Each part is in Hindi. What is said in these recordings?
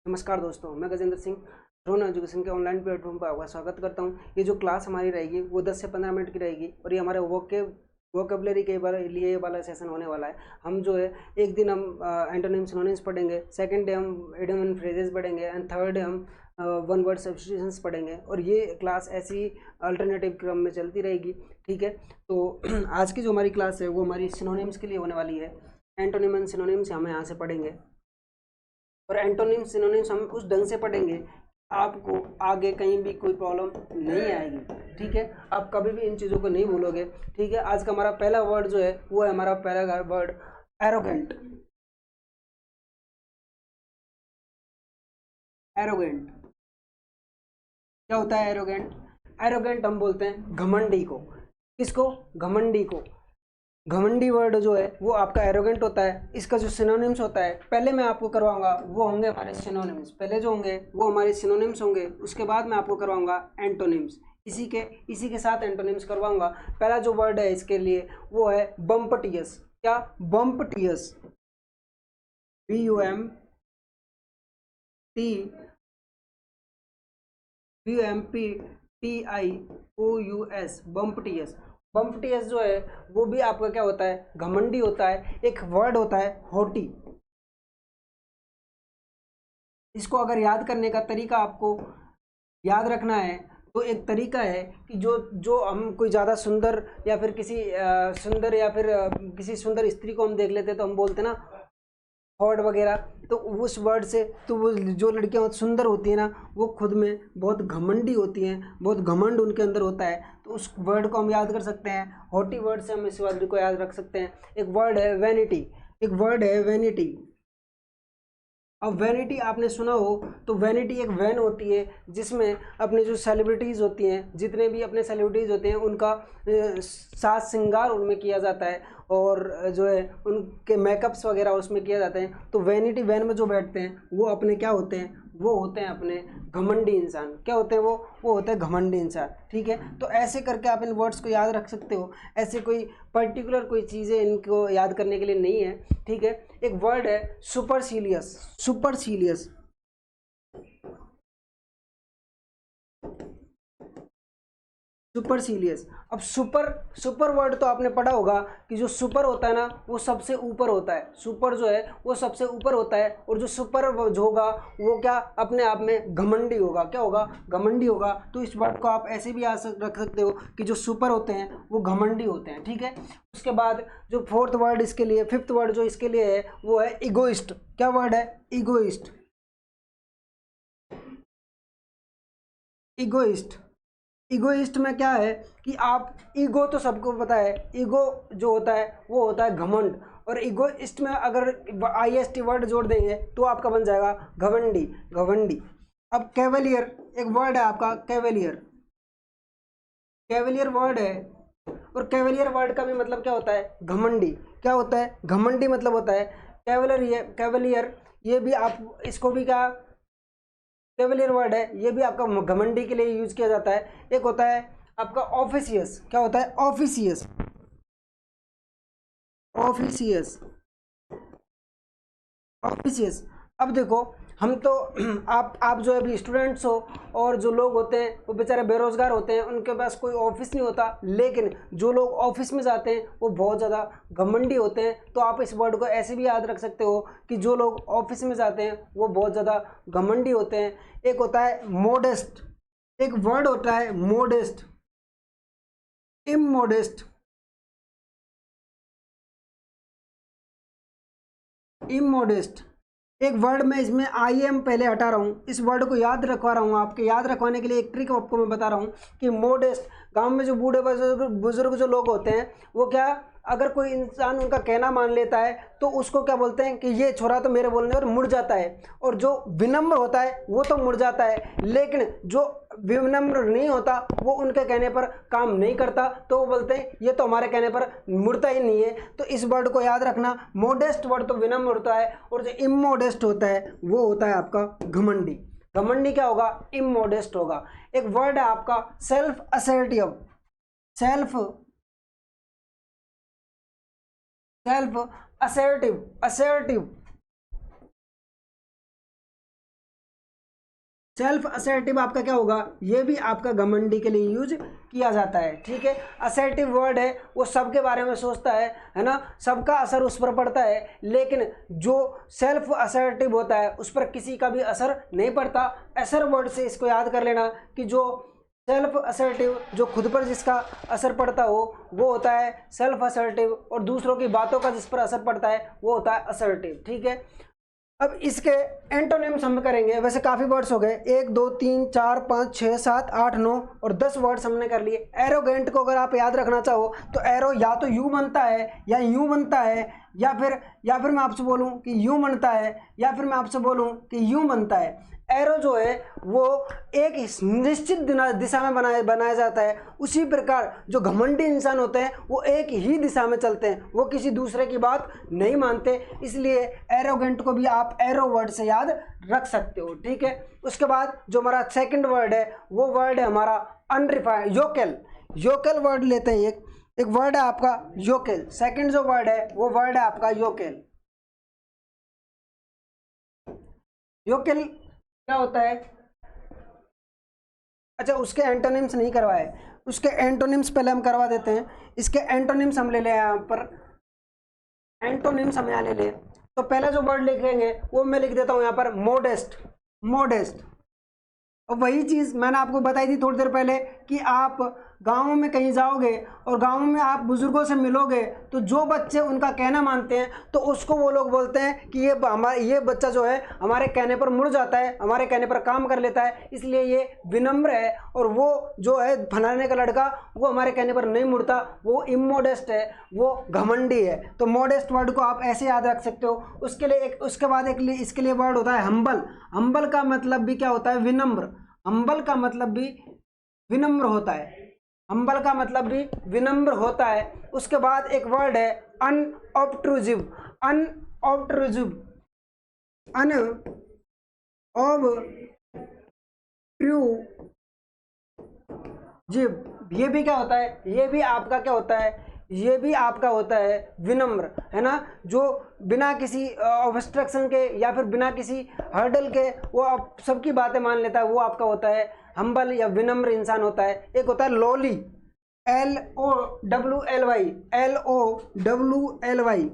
नमस्कार दोस्तों, मैं गजेंद्र सिंह ड्रोन एजुकेशन के ऑनलाइन प्लेटफॉर्म पर आपका स्वागत करता हूं। ये जो क्लास हमारी रहेगी वो 10 से 15 मिनट की रहेगी और ये हमारे वोकेबलरी के लिए वाला सेशन होने वाला है। हम जो है एक दिन हम एंटोनिम सिनोनिम्स पढ़ेंगे, सेकंड डे हम इडियम एंड फ्रेजेस पढ़ेंगे एंड थर्ड डे हम वन वर्ड सब्स्टिट्यूशंस पढ़ेंगे और ये क्लास ऐसी अल्टरनेटिव क्रम में चलती रहेगी। ठीक है, तो आज की जो हमारी क्लास है वो हमारी सिनोनिम्स के लिए होने वाली है। एंटोनिम एंड सिनोनिम्स हम यहाँ से पढ़ेंगे और एंटोनिम्स सिनोनिम्स हम उस ढंग से पढ़ेंगे आपको आगे कहीं भी कोई प्रॉब्लम नहीं आएगी। ठीक है, आप कभी भी इन चीज़ों को नहीं भूलोगे। ठीक है, आज का हमारा पहला वर्ड जो है वो है हमारा पहला वर्ड एरोगेंट। एरोगेंट क्या होता है? एरोगेंट एरोगेंट हम बोलते हैं घमंडी को। किसको? घमंडी को। घमंडी वर्ड जो है वो आपका एरोगेंट होता है। इसका जो सिनोनिम्स होता है पहले मैं आपको करवाऊंगा वो होंगे हमारे सिनोनिम्स। पहले जो होंगे वो हमारे सिनोनिम्स होंगे, उसके बाद मैं आपको करवाऊंगा एंटोनिम्स। इसी के साथ एंटोनिम्स करवाऊंगा। पहला जो वर्ड है इसके लिए वो है बम्पटियस। क्या? बम्पटियस। BUMT BUMPTIOUS बम्पटियस। बम्पटियस जो है वो भी आपका क्या होता है? घमंडी होता है। एक वर्ड होता है हॉटी। इसको अगर याद करने का तरीका आपको याद रखना है तो एक तरीका है कि जो जो हम कोई ज़्यादा सुंदर या फिर किसी सुंदर या फिर किसी सुंदर स्त्री को हम देख लेते हैं तो हम बोलते हैं ना हॉट वगैरह। तो उस वर्ड से तो वो जो लड़कियां बहुत सुंदर होती है ना वो खुद में बहुत घमंडी होती हैं, बहुत घमंड उनके अंदर होता है। तो उस वर्ड को हम याद कर सकते हैं। हॉटी वर्ड से हम इस वर्ड को याद रख सकते हैं। एक वर्ड है वैनिटी। एक वर्ड है वैनिटी। अब वैनिटी आपने सुना हो तो वैनिटी एक वैन होती है जिसमें अपने जो सेलिब्रिटीज़ होती हैं, जितने भी अपने सेलिब्रिटीज़ होते हैं उनका साज श्रृंगार उनमें किया जाता है और जो है उनके मेकअप्स वगैरह उसमें किया जाते हैं। तो वैनिटी वैन में जो बैठते हैं वो अपने क्या होते हैं? वो होते हैं अपने घमंडी इंसान। क्या होते हैं वो होते हैं घमंडी इंसान। ठीक है, तो ऐसे करके आप इन वर्ड्स को याद रख सकते हो। ऐसे कोई पर्टिकुलर कोई चीज़ें इनको याद करने के लिए नहीं है। ठीक है, एक वर्ड है सुपरसीलियस। सुपरसीलियस सुपरसीलियस। अब सुपर वर्ड तो आपने पढ़ा होगा कि जो सुपर होता है ना वो सबसे ऊपर होता है। सुपर जो है वो सबसे ऊपर होता है और जो सुपर जो होगा वो क्या अपने आप में घमंडी होगा। क्या होगा? घमंडी होगा। तो इस वर्ड को आप ऐसे भी रख सकते हो कि जो सुपर होते हैं वो घमंडी होते हैं। ठीक है, उसके बाद जो फोर्थ वर्ड इसके लिए, फिफ्थ वर्ड जो इसके लिए है वो है इगोइस्ट। क्या वर्ड है? इगोइस्ट। इगोइस्ट इगोइस्ट में क्या है कि आप ईगो तो सबको पता है, ईगो जो होता है वो होता है घमंड। और इगोइस्ट में अगर IST वर्ड जोड़ देंगे तो आपका बन जाएगा घमंडी। घमंडी। अब कैवेलियर एक वर्ड है आपका कैवेलियर। कैवेलियर वर्ड है और कैवेलियर वर्ड का भी मतलब क्या होता है? घमंडी। क्या होता है? घमंडी मतलब होता है कैवेलियर। कैवेलियर ये भी आप इसको भी क्या कैवेलियर वर्ड है, ये भी आपका घमंडी के लिए यूज किया जाता है। एक होता है आपका ऑफिसियस। क्या होता है? ऑफिसियस। ऑफिसियस। ऑफिसियस। अब देखो हम तो आप जो अभी स्टूडेंट्स हो और जो लोग होते हैं वो बेचारे बेरोजगार होते हैं, उनके पास कोई ऑफिस नहीं होता। लेकिन जो लोग ऑफिस में जाते हैं वो बहुत ज़्यादा घमंडी होते हैं। तो आप इस वर्ड को ऐसे भी याद रख सकते हो कि जो लोग ऑफिस में जाते हैं वो बहुत ज़्यादा घमंडी होते हैं। एक होता है मोडेस्ट। एक वर्ड होता है मोडेस्ट। इमोडेस्ट। इमोडेस्ट एक वर्ड में इसमें IM पहले हटा रहा हूँ। इस वर्ड को याद रखवा रहा हूँ। आपके याद रखवाने के लिए एक ट्रिक आपको मैं बता रहा हूँ कि मोडेस्ट। गांव में जो बूढ़े बुजुर्ग जो लोग होते हैं वो क्या, अगर कोई इंसान उनका कहना मान लेता है तो उसको क्या बोलते हैं कि ये छोरा तो मेरे बोलने पर मुड़ जाता है। और जो विनम्र होता है वो तो मुड़ जाता है, लेकिन जो विनम्र नहीं होता वो उनके कहने पर काम नहीं करता। तो वो बोलते हैं ये तो हमारे कहने पर मुड़ता ही नहीं है। तो इस वर्ड को याद रखना। मोडेस्ट वर्ड तो विनम्र होता है और जो इमोडेस्ट होता है वो होता है आपका घमंडी। घमंडी क्या होगा? इमोडेस्ट होगा। एक वर्ड है आपका self assertive. Self self. Assertive. Assertive self assertive आपका क्या होगा, ये भी आपका घमंडी के लिए यूज किया जाता है। ठीक है, असर्टिव वर्ड है वो सबके बारे में सोचता है ना, सबका असर उस पर पड़ता है, लेकिन जो सेल्फ असर्टिव होता है उस पर किसी का भी असर नहीं पड़ता। असर वर्ड से इसको याद कर लेना कि जो सेल्फ असर्टिव, जो खुद पर जिसका असर पड़ता हो वो होता है सेल्फ असर्टिव, और दूसरों की बातों का जिस पर असर पड़ता है वो होता है असर्टिव। ठीक है, अब इसके एंटोनिम्स हम करेंगे। वैसे काफ़ी वर्ड्स हो गए, 1 2 3 4 5 6 7 8 9 और 10 वर्ड्स हमने कर लिए। एरोगेंट को अगर आप याद रखना चाहो तो एरो या तो यू बनता है या यू बनता है, या फिर मैं आपसे बोलूं कि यू बनता है, या फिर मैं आपसे बोलूं कि यू बनता है। एरो जो है वो एक निश्चित दिशा में बनाया जाता है। उसी प्रकार जो घमंडी इंसान होते हैं वो एक ही दिशा में चलते हैं, वो किसी दूसरे की बात नहीं मानते, इसलिए एरोगेंट को भी आप एरो वर्ड से याद रख सकते हो। ठीक है, उसके बाद जो हमारा सेकंड वर्ड है वो वर्ड है हमारा अनरिफाइंड, योकेल। योकेल वर्ड लेते हैं, एक वर्ड है आपका योकेल। सेकंड जो वर्ड है वो वर्ड है आपका योकेल। योकेल क्या होता है, अच्छा उसके एंटोनिम्स नहीं करवाए, उसके एंटोनिम्स पहले हम करवा देते हैं। इसके एंटोनिम्स हम ले लें, यहाँ पर एंटोनिम्स हम यहाँ ले लें। तो पहला जो वर्ड लिखेंगे वो मैं लिख देता हूँ यहाँ पर मोडेस्ट। मोडेस्ट, और वही चीज़ मैंने आपको बताई थी थोड़ी देर पहले कि आप गाँव में कहीं जाओगे और गाँव में आप बुजुर्गों से मिलोगे तो जो बच्चे उनका कहना मानते हैं तो उसको वो लोग बोलते हैं कि ये बच्चा जो है हमारे कहने पर मुड़ जाता है, हमारे कहने पर काम कर लेता है, इसलिए ये विनम्र है। और वो जो है फलाने का लड़का वो हमारे कहने पर नहीं मुड़ता, वो इमोडेस्ट है, वो घमंडी है। तो मोडेस्ट वर्ड को आप ऐसे याद रख सकते हो। उसके बाद इसके लिए वर्ड होता है हम्बल। हम्बल का मतलब भी क्या होता है, विनम्र। हम्बल का मतलब भी विनम्र होता है, हम्बल का मतलब भी विनम्र होता है। उसके बाद एक वर्ड है अनऑब्ट्रूसिव। अनऑब्ट्रूसिव, ये भी क्या होता है, ये भी आपका क्या होता है, ये भी आपका होता है विनम्र, है ना, जो बिना किसी ऑब्स्ट्रक्शन के या फिर बिना किसी हर्डल के वो आप सबकी बातें मान लेता है, वो आपका होता है हम्बल या विनम्र इंसान होता है। एक होता है लोली, LOWLY।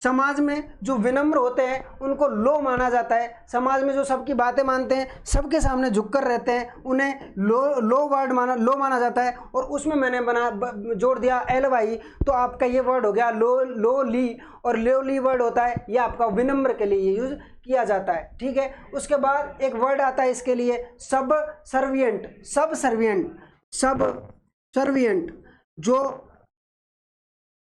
समाज में जो विनम्र होते हैं उनको लो माना जाता है। समाज में जो सबकी बातें मानते हैं, सबके सामने झुककर रहते हैं, उन्हें लो माना जाता है। और उसमें मैंने जोड़ दिया LY, तो आपका ये वर्ड हो गया लो ली। और लो ली वर्ड होता है ये आपका विनम्र के लिए यूज किया जाता है। ठीक है, उसके बाद एक वर्ड आता है इसके लिए सब सर्वियंट।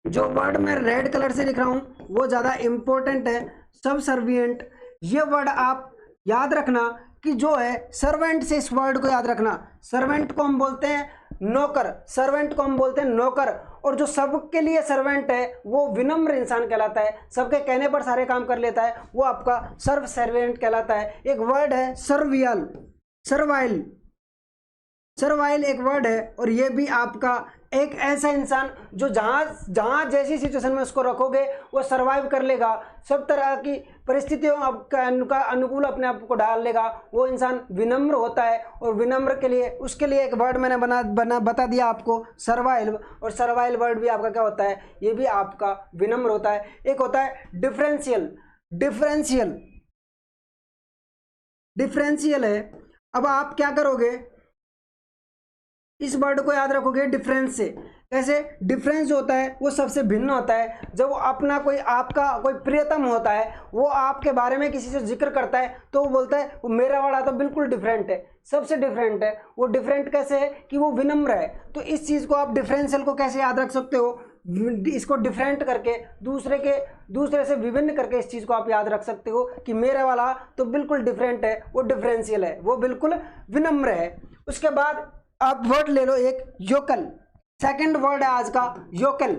जो वर्ड मैं रेड कलर से लिख रहा हूं वो ज़्यादा इंपॉर्टेंट है, सब सर्वियंट। ये वर्ड आप याद रखना कि जो है सर्वेंट से इस वर्ड को याद रखना। सर्वेंट को हम बोलते हैं नौकर, और जो सबके लिए सर्वेंट है वो विनम्र इंसान कहलाता है, सबके कहने पर सारे काम कर लेता है, वो आपका सर्व सर्वेंट कहलाता है। एक वर्ड है सर्वाइल एक वर्ड है, और ये भी आपका एक ऐसा इंसान जो जहाँ जैसी सिचुएशन में उसको रखोगे वो सरवाइव कर लेगा, सब तरह की परिस्थितियों का अनुकूल अपने आप को डाल लेगा, वो इंसान विनम्र होता है। और विनम्र के लिए उसके लिए एक वर्ड मैंने बता दिया आपको, सर्वाइल। और सर्वाइल वर्ड भी आपका क्या होता है, ये भी आपका विनम्र होता है। एक होता है डिफरेंशियल है। अब आप क्या करोगे, इस वर्ड को याद रखोगे डिफरेंस से। कैसे, डिफरेंस जो होता है वो सबसे भिन्न होता है। जब आपका कोई प्रियतम होता है, वो आपके बारे में किसी से जिक्र करता है तो वो बोलता है वो मेरा वाला तो बिल्कुल डिफरेंट है, सबसे डिफरेंट है। वो डिफरेंट कैसे है कि वो विनम्र है। तो इस चीज़ को आप डिफरेंशियल को कैसे याद रख सकते हो, इसको डिफरेंट करके दूसरे से विभिन्न करके इस चीज़ को आप याद रख सकते हो कि मेरे वाला तो बिल्कुल डिफरेंट है, वो डिफरेंशियल है, वो बिल्कुल विनम्र है। उसके बाद आप वर्ड ले लो एक योकल। सेकंड वर्ड है आज का योकल।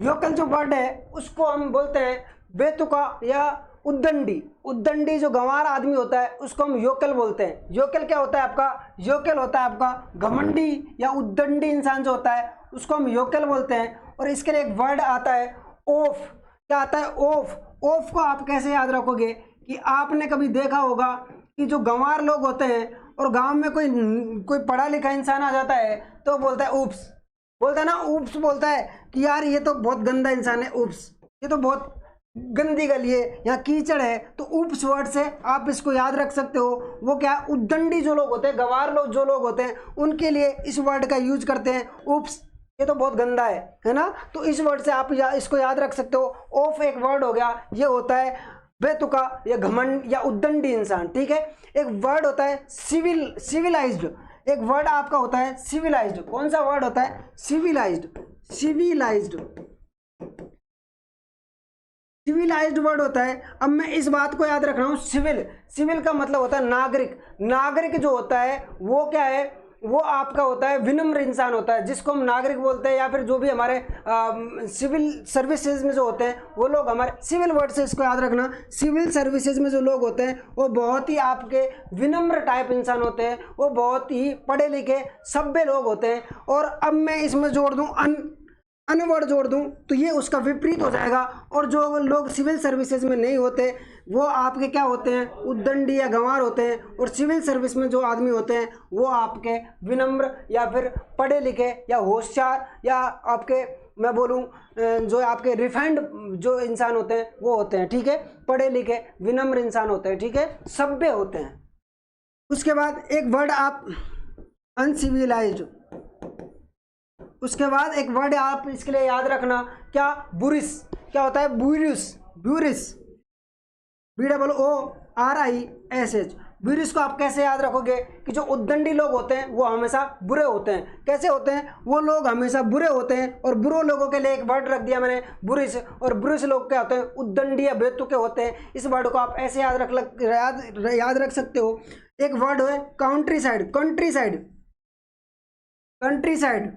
योकल जो वर्ड है उसको हम बोलते हैं बेतुका या उद्दंडी जो गंवार आदमी होता है उसको हम योकल बोलते हैं। योकल क्या होता है आपका, योकल होता है आपका घमंडी या उद्दंडी इंसान जो होता है उसको हम योकल बोलते हैं। और इसके लिए एक वर्ड आता है ओफ। क्या आता है ओफ। ओफ को आप कैसे याद रखोगे कि आपने कभी देखा होगा कि जो गंवार लोग होते हैं और गांव में कोई पढ़ा लिखा इंसान आ जाता है तो बोलता है उप्स, बोलता है ना उप्स, बोलता है कि यार ये तो बहुत गंदा इंसान है, उप्स, ये तो बहुत गंदी गली है, यहाँ कीचड़ है। तो उप्स वर्ड से आप इसको याद रख सकते हो। वो क्या, उद्दंडी जो लोग होते हैं, गंवार लोग जो लोग होते हैं, उनके लिए इस वर्ड का यूज करते हैं, उप्स, ये तो बहुत गंदा है ना। तो इस वर्ड से आप इसको याद रख सकते हो। ऑफ एक वर्ड हो गया, ये होता है बेतुका या घमंड या उद्दंडी इंसान, ठीक है। एक वर्ड होता है सिविलाइज्ड, एक वर्ड आपका होता है सिविलाइज्ड। कौन सा वर्ड होता है, सिविलाइज्ड। सिविलाइज्ड वर्ड होता है। अब मैं इस बात को याद रख रहा हूं, सिविल का मतलब होता है नागरिक। नागरिक जो होता है वो क्या है, वो आपका होता है विनम्र इंसान होता है, जिसको हम नागरिक बोलते हैं, या फिर जो भी हमारे सिविल सर्विसेज में जो होते हैं वो लोग, हमारे सिविल वर्ड से इसको याद रखना, सिविल सर्विसेज में जो लोग होते हैं वो बहुत ही आपके विनम्र टाइप इंसान होते हैं, वो बहुत ही पढ़े लिखे सभ्य लोग होते हैं। और अब मैं इसमें जोड़ दूं अनवर्ड जोड़ दूं तो ये उसका विपरीत हो जाएगा। और जो लोग सिविल सर्विसेज में नहीं होते वो आपके क्या होते हैं, उद्दंडी या गंवार होते हैं। और सिविल सर्विस में जो आदमी होते हैं वो आपके विनम्र या फिर पढ़े लिखे या होशियार, या आपके मैं बोलूं जो आपके रिफाइंड जो इंसान होते हैं वो होते हैं, ठीक है। पढ़े लिखे विनम्र इंसान होते हैं, ठीक है, सभ्य होते हैं। उसके बाद एक वर्ड आप अनसिविलाइज्ड, उसके बाद एक वर्ड आप इसके लिए याद रखना, क्या, बुरिस। क्या होता है, ब्यूरिस, BOORISH। ब्यूरिस को आप कैसे याद रखोगे कि जो उद्दंडी लोग होते हैं वो हमेशा बुरे होते हैं। कैसे होते हैं, वो लोग हमेशा बुरे होते हैं। और बुरे लोगों के लिए एक वर्ड रख दिया मैंने, बुरिस। और बुरिस लोग क्या होते हैं, उद्दंडी या बेतुके होते हैं। इस वर्ड को आप ऐसे याद रख सकते हो। एक वर्ड है कंट्री साइड।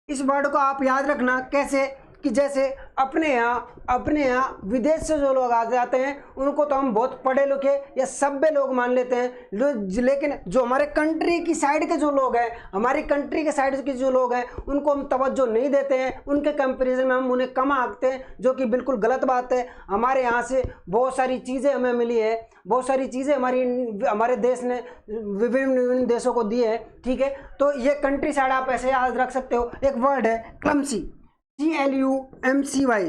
इस वर्ड को आप याद रखना कैसे, कि जैसे अपने यहाँ विदेश से जो लोग आ जाते हैं उनको तो हम बहुत पढ़े लिखे या सभ्य लोग मान लेते हैं, लेकिन जो हमारे कंट्री की साइड के जो लोग हैं, हमारी कंट्री के साइड के जो लोग हैं, उनको हम तवज्जो नहीं देते हैं। उनके कंपैरिजन में हम उन्हें कम आंकते हैं, जो कि बिल्कुल गलत बात है। हमारे यहाँ से बहुत सारी चीज़ें हमें मिली है, बहुत सारी चीज़ें हमारे देश ने विभिन्न देशों को दी है, ठीक है। तो ये कंट्री साइड आप ऐसे याद रख सकते हो। एक वर्ड है क्लमसी, CLUMSY,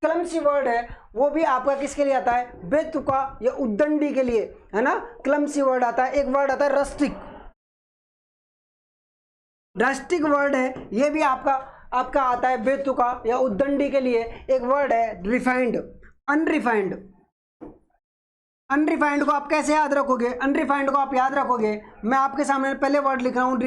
क्लमसी वर्ड है। वो भी आपका किसके लिए आता है, बेतुका या उद्दंडी के लिए, है ना, क्लमसी वर्ड आता है। एक वर्ड आता है रस्टिक वर्ड है, ये भी आपका आता है बेतुका या उद्दंडी के लिए। एक वर्ड है अनरिफाइंड को आप कैसे याद रखोगे, अनरिफाइंड को आप याद रखोगे, मैं आपके सामने पहले वर्ड लिख रहा हूं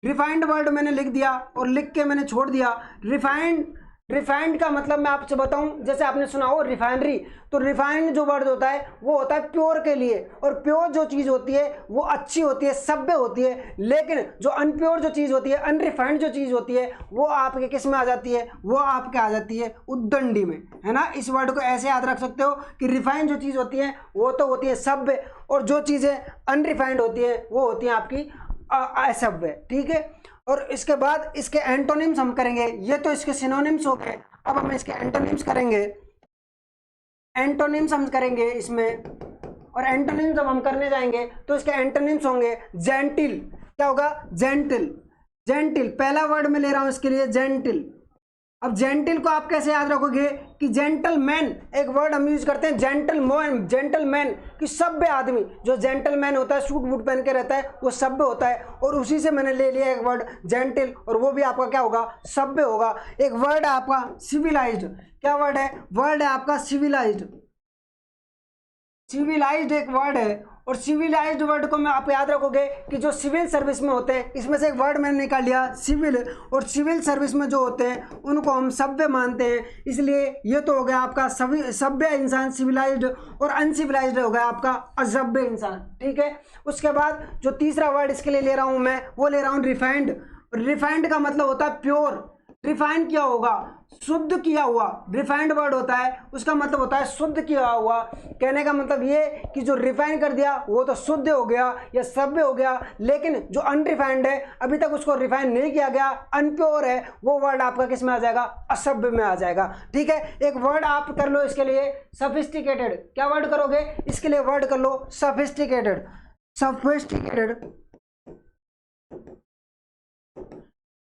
रिफाइंड वर्ड मैंने लिख दिया और लिख के मैंने छोड़ दिया। रिफाइंड का मतलब मैं आपसे बताऊं, जैसे आपने सुना हो रिफाइनरी, तो रिफाइंड जो वर्ड होता है वो होता है प्योर के लिए। और प्योर जो चीज़ होती है वो अच्छी होती है, सभ्य होती है। लेकिन जो अनप्योर जो चीज़ होती है, अनरिफाइंड जो चीज़ होती है, वो आपके किस में आ जाती है, वो आपके आ जाती है उद्दंडी में, है ना। इस वर्ड को ऐसे याद रख सकते हो कि रिफाइंड जो चीज़ होती है वो तो होती है सभ्य, और जो चीज़ें अनरिफाइंड होती है वो होती हैं आपकी असभ्य, ठीक है। और इसके बाद इसके एंटोनिम्स हम करेंगे। ये तो इसके सिनोनिम्स हो गए, अब हम इसके एंटोनिम्स करेंगे। इसमें, और एंटोनिम्स जब हम करने जाएंगे तो इसके एंटोनिम्स होंगे जेंटिल। क्या होगा, जेंटिल। पहला वर्ड मैं ले रहा हूं इसके लिए, जेंटिल। अब जेंटिल को आप कैसे याद रखोगे कि जेंटलमैन, एक वर्ड हम यूज करते हैं जेंटलमैन, कि सभ्य आदमी। जो जेंटलमैन होता है, सूट बूट पहन के रहता है, वो सभ्य होता है। और उसी से मैंने ले लिया एक वर्ड जेंटिल, और वो भी आपका क्या होगा, सभ्य होगा। एक वर्ड है आपका सिविलाइज्ड। क्या वर्ड है आपका सिविलाइज्ड एक वर्ड है। और सिविलाइज्ड वर्ड को मैं आप याद रखोगे कि जो सिविल सर्विस में होते हैं, इसमें से एक वर्ड मैंने निकाल लिया सिविल, और सिविल सर्विस में जो होते हैं उनको हम सभ्य मानते हैं। इसलिए ये तो हो गया आपका सभ्य इंसान सिविलाइज्ड, और अनसिविलाइज्ड हो गया आपका असभ्य इंसान, ठीक है। उसके बाद जो तीसरा वर्ड इसके लिए ले रहा हूं मैं, वो ले रहा हूं रिफाइंड। रिफाइंड का मतलब होता है प्योर। रिफाइन क्या होगा, शुद्ध किया हुआ, रिफाइंड वर्ड होता है, उसका मतलब होता है शुद्ध किया हुआ। कहने का मतलब ये कि जो रिफाइन कर दिया वो तो शुद्ध हो गया या सभ्य हो गया, लेकिन जो अनरिफाइंड है, अभी तक उसको रिफाइन नहीं किया गया, अनप्योर है, वो वर्ड आपका किस में आ जाएगा? असभ्य में आ जाएगा। ठीक है, एक वर्ड आप कर लो इसके लिए, सफिस्टिकेटेड। क्या वर्ड करोगे इसके लिए? वर्ड कर लो सफिस्टिकेटेड। सफिस्टिकेटेड,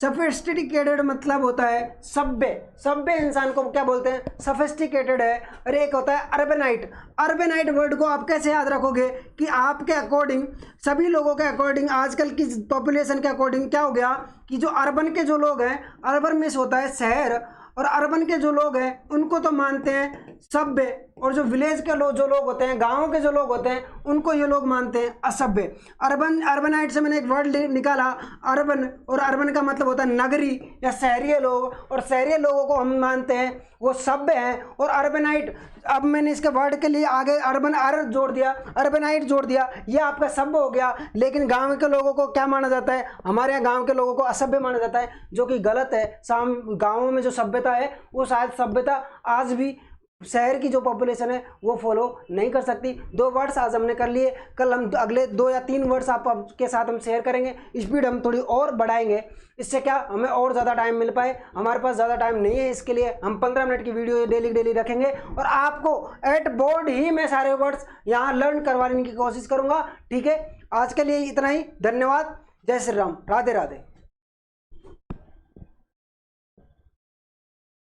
सफिस्टिकेटेड मतलब होता है सभ्य। सभ्य इंसान को क्या बोलते हैं? सफिस्टिकेटेड है। और एक होता है अर्बेनाइट। अर्बेनाइट वर्ड को आप कैसे याद रखोगे कि आपके अकॉर्डिंग, सभी लोगों के अकॉर्डिंग, आजकल की पॉपुलेशन के अकॉर्डिंग क्या हो गया कि जो अर्बन के जो लोग हैं, अर्बन मिस होता है शहर, और अर्बन के जो लोग हैं उनको तो मानते हैं सभ्य, और जो विलेज के लोग जो लोग होते हैं, गांवों के जो लोग होते हैं, उनको ये लोग मानते हैं असभ्य। अर्बनाइट से मैंने एक वर्ड निकाला अर्बन, और अर्बन का मतलब होता है नगरी या शहरी लोग, और शहरी लोगों को हम मानते हैं वो सभ्य हैं। और अर्बनाइट, अब मैंने इसके वर्ड के लिए आगे अर्बन जोड़ दिया, अर्बनाइट जोड़ दिया, ये आपका सभ्य हो गया। लेकिन गांव के लोगों को क्या माना जाता है? हमारे यहाँ गांव के लोगों को असभ्य माना जाता है, जो कि गलत है। गांवों में जो सभ्यता है वो शायद सभ्यता आज भी शहर की जो पॉपुलेशन है वो फॉलो नहीं कर सकती। 2 वर्ड्स आज हमने कर लिए, कल हम अगले 2 या 3 वर्ड्स आपके साथ हम शेयर करेंगे। स्पीड हम थोड़ी और बढ़ाएंगे, इससे क्या हमें और ज़्यादा टाइम मिल पाए। हमारे पास ज़्यादा टाइम नहीं है, इसके लिए हम 15 मिनट की वीडियो डेली रखेंगे, और आपको एट बोर्ड ही मैं सारे वर्ड्स यहाँ लर्न करवाने की कोशिश करूँगा। ठीक है, आज के लिए इतना ही। धन्यवाद। जय श्री राम। राधे राधे।